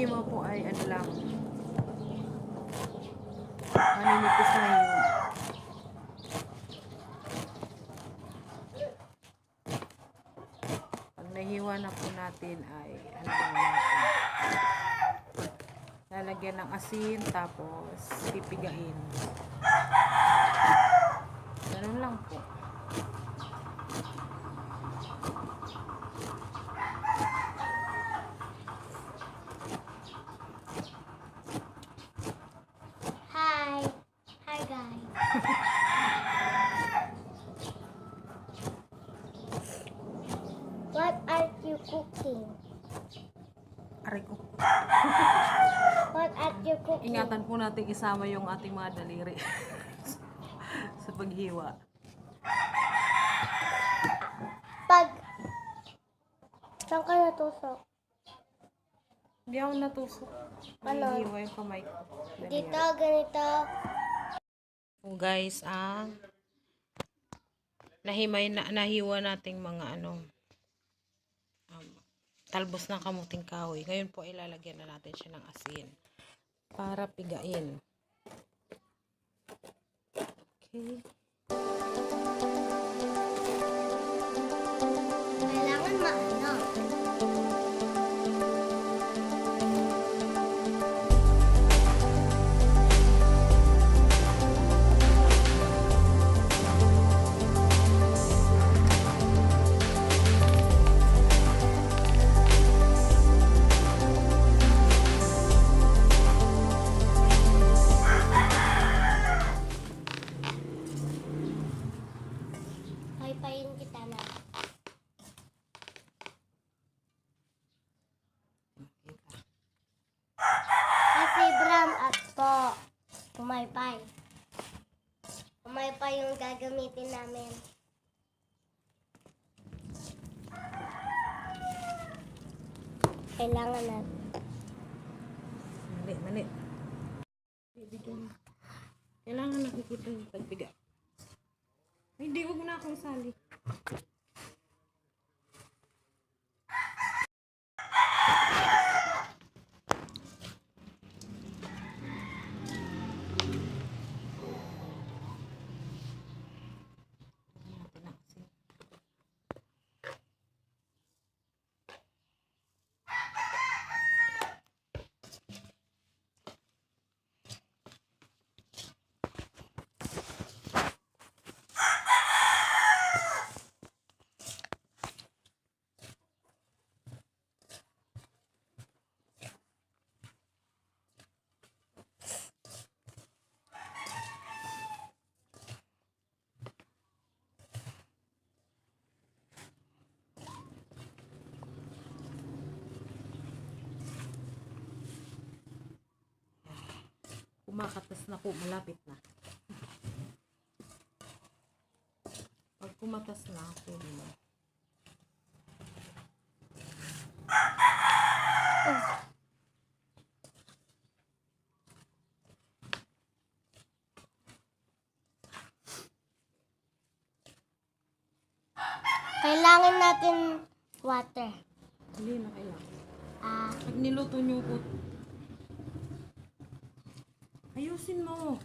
hiwa po ay ano lang, maninipis na yun. Pag nahiwa na po natin ay ano natin, lalagyan ng asin tapos pipigain. Ganun lang po. Hi guys. What are you cooking? Aray ko. What are you cooking? Ingatan po natin isama yung ating mga daliri sa paghiwa. Saan ka natusok? Hindi ako natusok. Ano? Nahihiwa yung kamay ko. Dito, ganito. So guys, nahiwa nating mga talbos ng kamuting kahoy. Ngayon po ilalagyan na natin siya ng asin para pigain. Okay. Kailangan maano. Paypayin kita na. Kasi Bram at po. Pumaypay. Pumaypay yung gagamitin namin. Kailangan na. Mali. Bibigyan. Kailangan nakikita yung pagbiga. Ay, hindi, huwag na akong sali. Kumakatas na po, malapit na. Pag kumatas na, pwede na. Kailangan natin water. Hindi na kailangan. Ah, Pag niluto nyo po, ayusin mo.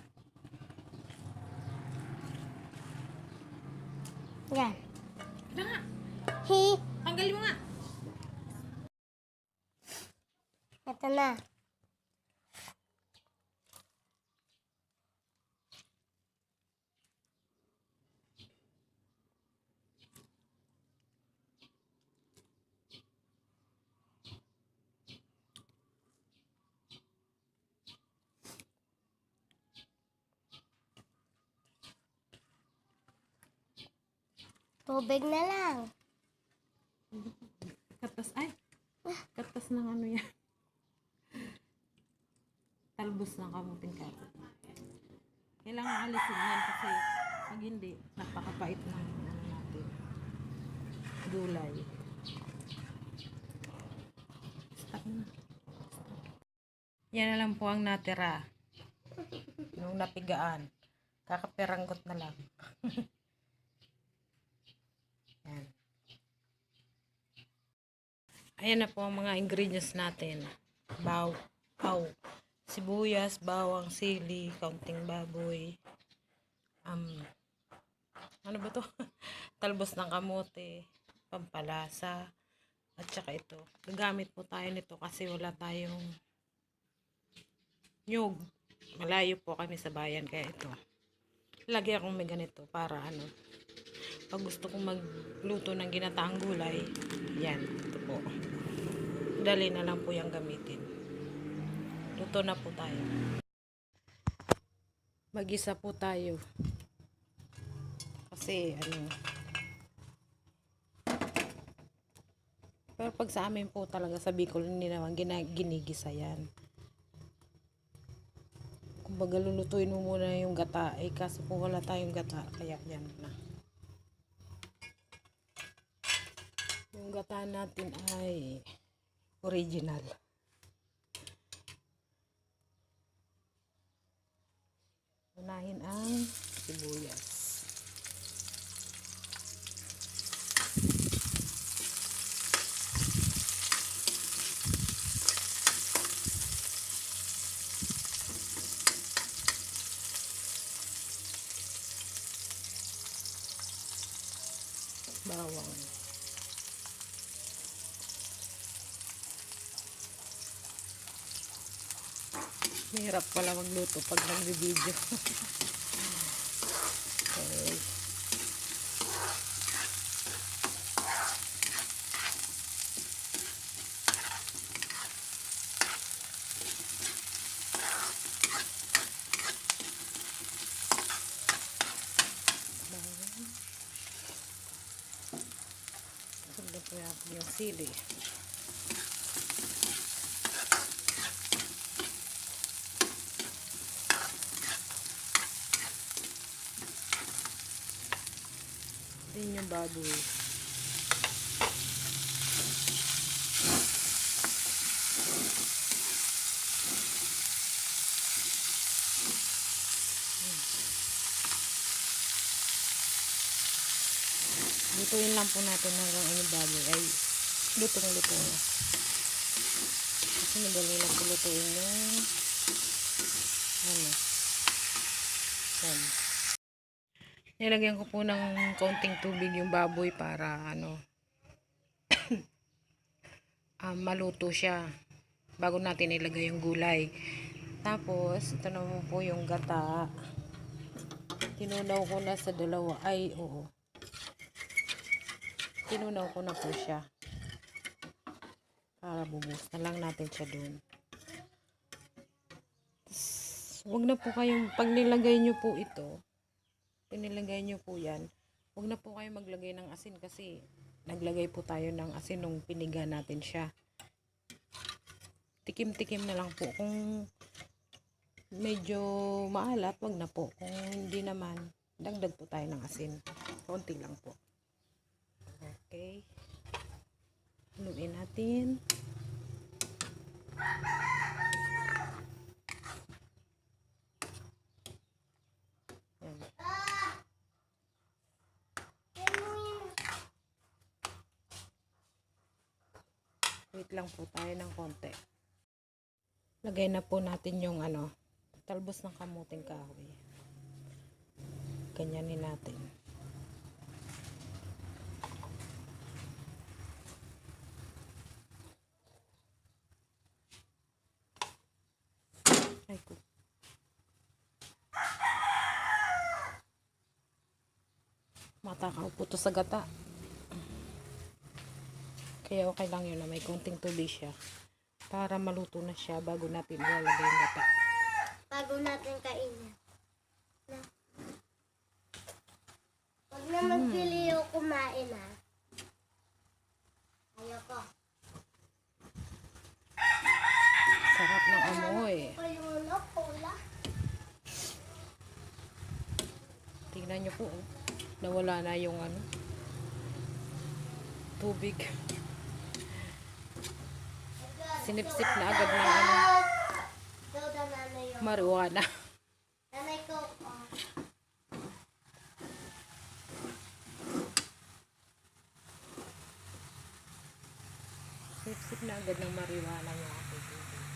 yan. Ito nga. Tanggalin mo nga. Ito na. Tubig na lang. Katas, ay. Katas ng ano yan. Talbos ng kamuting kahoy. Kailangan alisin yan kasi pag hindi, napakapait ng natin. Gulay. Stop na. Yan na lang po ang natira. Nung napigaan. Kakaperanggot na lang. Yan. Ayan na po ang mga ingredients natin. aw, sibuyas, bawang, sili, kaunting baboy. Ano ba to? Talbos ng kamote, pampalasa, at saka ito. Gagamit po tayo nito kasi wala tayong nyug. Malayo po kami sa bayan kaya ito. Lagi akong may ganito para ano, pag gusto kong magluto ng ginataang gulay, yan, ito po. Dali na lang po yung gamitin. Luto na po tayo. Mag-isa po tayo. Kasi ano, pero pag sa amin po talaga sa Bicol, hindi naman ginigisa yan. Kumbaga lulutuin mo muna yung gata, kaso po wala tayong gata, kaya yan na. Yung gata natin ay original. Unahin ang sibuyas. Bawang. Mahirap pala magluto pag nag-video. Okay. Sundan po yung sili. Din yung baboy. Lutuin lang po natin hanggang yung baboy ay lutong-luto na. Kasi madali lang po lutuin yung ano. Yan. Nilagyan ko po ng kaunting tubig yung baboy para ano maluto siya bago natin ilagay yung gulay. Tapos ito naman po yung gata. Tinunaw ko na sa dalawa. Ay, oo. Tinunaw ko na po siya. Para bubus na lang natin siya doon. Huwag na po kayong, pag nilagay nyo po ito, pinilagay nyo po yan, huwag na po kayo maglagay ng asin kasi naglagay po tayo ng asin nung piniga natin siya. Tikim-tikim na lang po. Kung medyo maalat, wag na po. Kung hindi naman, dagdag po tayo ng asin. Konti lang po. Okay. Haluin natin. Yan. Wait lang po tayo ng konti. Lagay na po natin yung ano, talbos ng kamuting kahoy. Ganyanin natin. Ay ko. Matakaw po to sa gata. Kaya okay lang yun na may konting tubig siya. Para maluto na siya bago natin ilalagay yung gata. Bago natin kainin. Na. Huwag na magpili yung kumain ha. Ayoko. Sarap ng amoy. Yung cola. Tingnan nyo po. Oh. Nawala na yung ano, tubig. Sinipsip na agad ng ano, marijuana. Nanay ko, Sinipsip na agad ng marijuana yung aking tubig.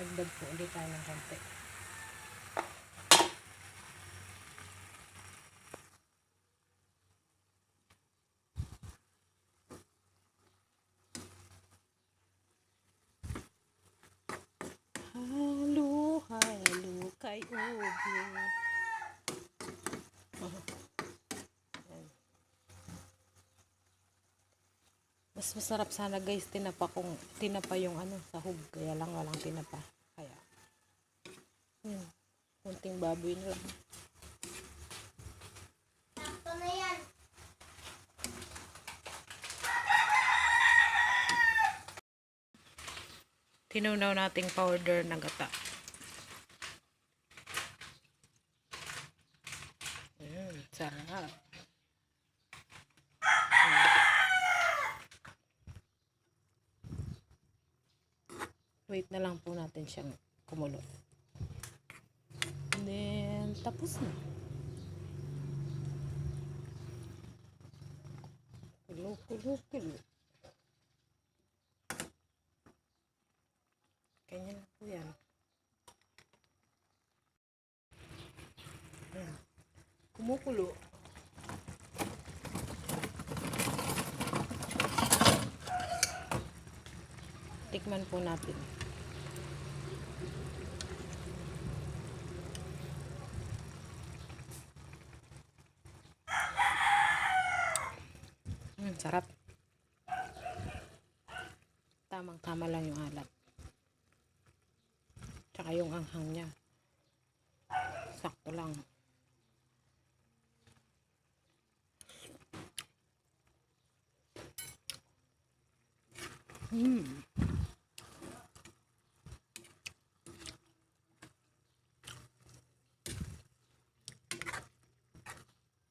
Dagdag po ulit tayo ng konti. Halo, halo kay ubi. Mas masarap sana guys tinapa kung tinapa yung sahog, kaya lang walang tinapa. Kaya kunting baboy na lang. Sakto na yan. Tinunaw nating powder na gata. Sarap. Wait na lang po natin siyang kumulo. And then, tapos na. Kulo, kulo, kulo. Kanya na po yan. Ayan. Kumukulo. Tikman po natin. Sarap. Tamang-tama lang yung alat. Tsaka yung anghang niya. Sakto lang.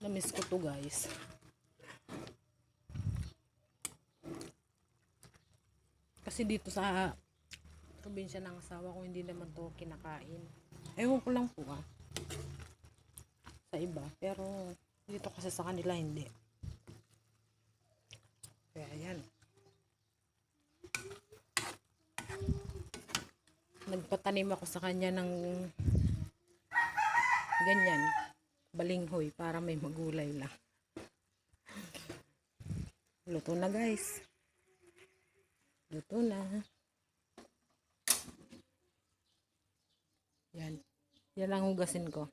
Namiss ko to guys. Kasi dito sa probinsya ng asawa ko hindi naman to kinakain. Ewan ko lang po sa iba, pero dito kasi sa kanila hindi. Kaya yan. Nagpatanim ako sa kanya ng ganyan, balinghoy, para may magulay lang. Luto na guys. Luto na. Yan. Yan lang hugasin ko.